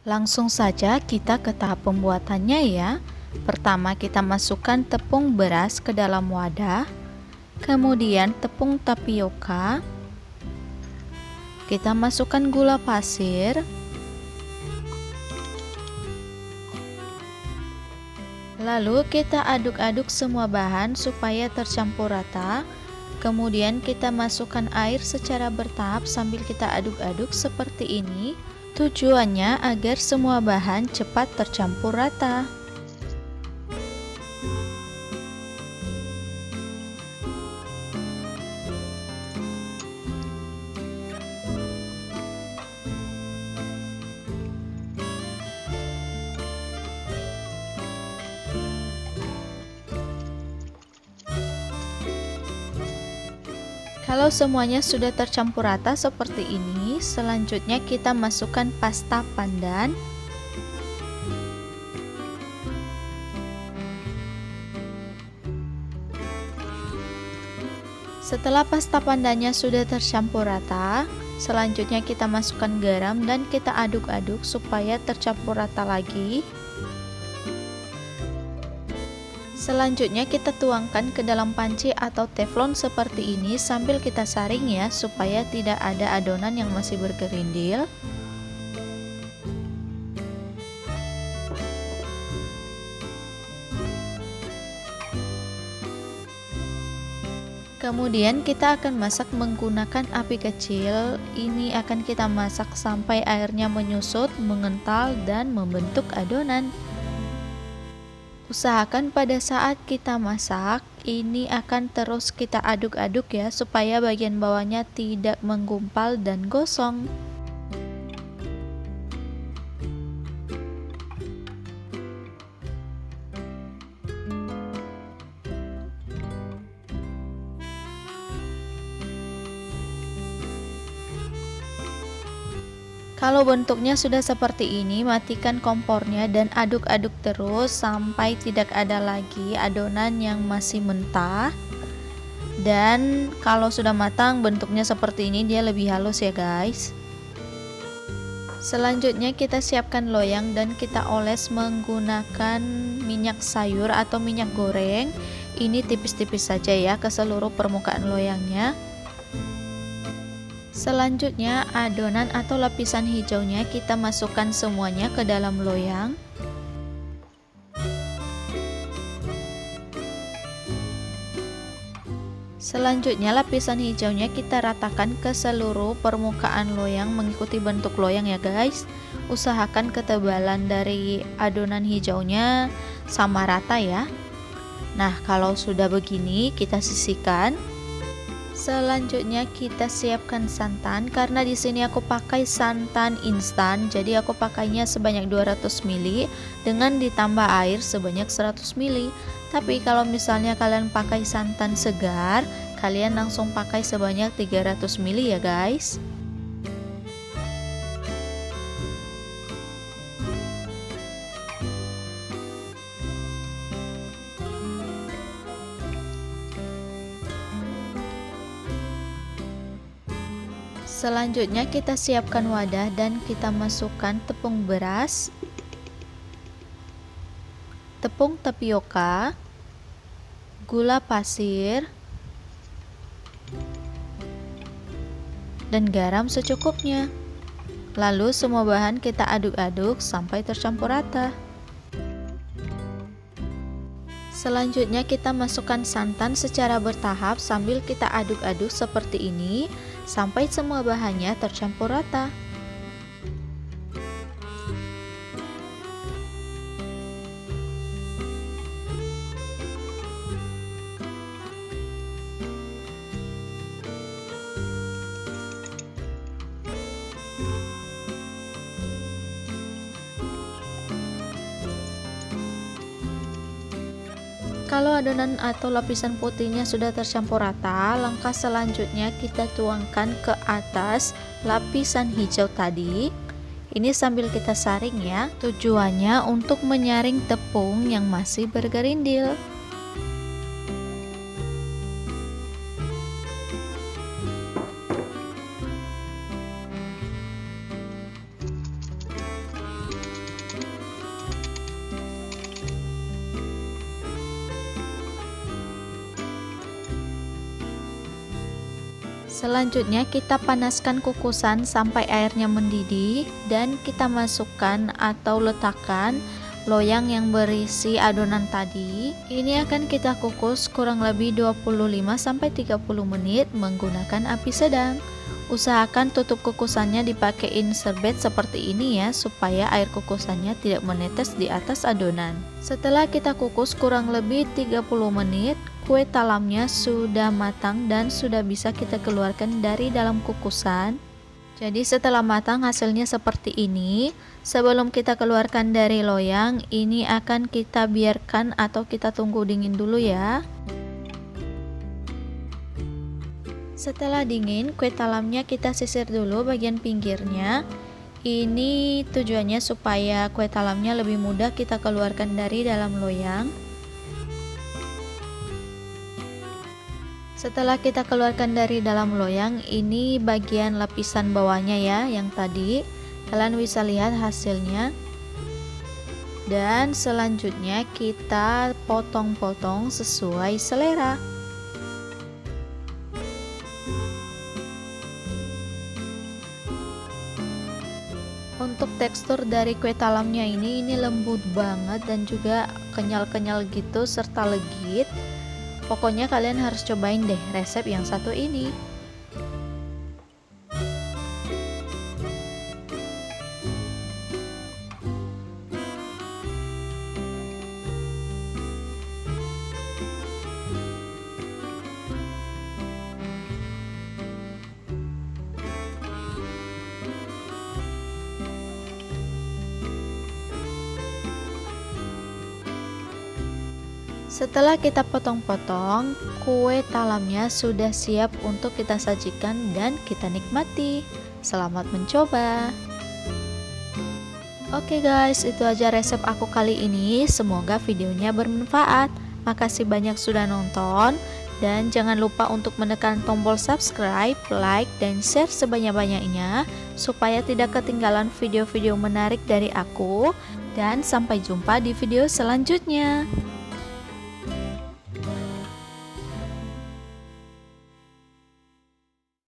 Langsung saja kita ke tahap pembuatannya ya. Pertama kita masukkan tepung beras ke dalam wadah, kemudian tepung tapioka, kita masukkan gula pasir, lalu kita aduk-aduk semua bahan supaya tercampur rata. Kemudian kita masukkan air secara bertahap sambil kita aduk-aduk seperti ini. Tujuannya agar semua bahan cepat tercampur rata. Kalau semuanya sudah tercampur rata seperti ini, selanjutnya kita masukkan pasta pandan. Setelah pasta pandannya sudah tercampur rata, selanjutnya kita masukkan garam dan kita aduk-aduk supaya tercampur rata lagi. Selanjutnya kita tuangkan ke dalam panci atau teflon seperti ini sambil kita saring ya, supaya tidak ada adonan yang masih bergerindil. Kemudian kita akan masak menggunakan api kecil. Ini akan kita masak sampai airnya menyusut, mengental dan membentuk adonan. Usahakan pada saat kita masak, ini akan terus kita aduk-aduk ya, supaya bagian bawahnya tidak menggumpal dan gosong. Kalau bentuknya sudah seperti ini, matikan kompornya dan aduk-aduk terus sampai tidak ada lagi adonan yang masih mentah. Dan kalau sudah matang bentuknya seperti ini, dia lebih halus ya guys. Selanjutnya kita siapkan loyang dan kita oles menggunakan minyak sayur atau minyak goreng. Ini tipis-tipis saja ya ke seluruh permukaan loyangnya. Selanjutnya adonan atau lapisan hijaunya kita masukkan semuanya ke dalam loyang. Selanjutnya lapisan hijaunya kita ratakan ke seluruh permukaan loyang mengikuti bentuk loyang ya guys. Usahakan ketebalan dari adonan hijaunya sama rata ya. Nah, kalau sudah begini kita sisihkan. Selanjutnya kita siapkan santan, karena di sini aku pakai santan instan, jadi aku pakainya sebanyak 200 ml dengan ditambah air sebanyak 100 ml. Tapi kalau misalnya kalian pakai santan segar, kalian langsung pakai sebanyak 300 ml ya guys. Selanjutnya kita siapkan wadah dan kita masukkan tepung beras, tepung tapioka, gula pasir, dan garam secukupnya. Lalu semua bahan kita aduk-aduk sampai tercampur rata. Selanjutnya kita masukkan santan secara bertahap sambil kita aduk-aduk seperti ini sampai semua bahannya tercampur rata. Kalau adonan atau lapisan putihnya sudah tercampur rata, langkah selanjutnya kita tuangkan ke atas lapisan hijau tadi. Ini sambil kita saring ya, tujuannya untuk menyaring tepung yang masih bergerindil. Selanjutnya kita panaskan kukusan sampai airnya mendidih dan kita masukkan atau letakkan loyang yang berisi adonan tadi. Ini akan kita kukus kurang lebih 25-30 menit menggunakan api sedang. Usahakan tutup kukusannya dipakein serbet seperti ini ya, supaya air kukusannya tidak menetes di atas adonan. Setelah kita kukus kurang lebih 30 menit, kue talamnya sudah matang dan sudah bisa kita keluarkan dari dalam kukusan. Jadi setelah matang hasilnya seperti ini. Sebelum kita keluarkan dari loyang, ini akan kita biarkan atau kita tunggu dingin dulu ya. Setelah dingin, kue talamnya kita sisir dulu bagian pinggirnya. Ini tujuannya supaya kue talamnya lebih mudah kita keluarkan dari dalam loyang. Setelah kita keluarkan dari dalam loyang, ini bagian lapisan bawahnya ya, yang tadi. Kalian bisa lihat hasilnya. Dan selanjutnya kita potong-potong sesuai selera. Untuk tekstur dari kue talamnya ini lembut banget dan juga kenyal-kenyal gitu serta legit. Pokoknya kalian harus cobain deh resep yang satu ini. Setelah kita potong-potong, kue talamnya sudah siap untuk kita sajikan dan kita nikmati. Selamat mencoba. Oke guys, itu aja resep aku kali ini. Semoga videonya bermanfaat. Makasih banyak sudah nonton. Dan jangan lupa untuk menekan tombol subscribe, like, dan share sebanyak-banyaknya supaya tidak ketinggalan video-video menarik dari aku. Dan sampai jumpa di video selanjutnya.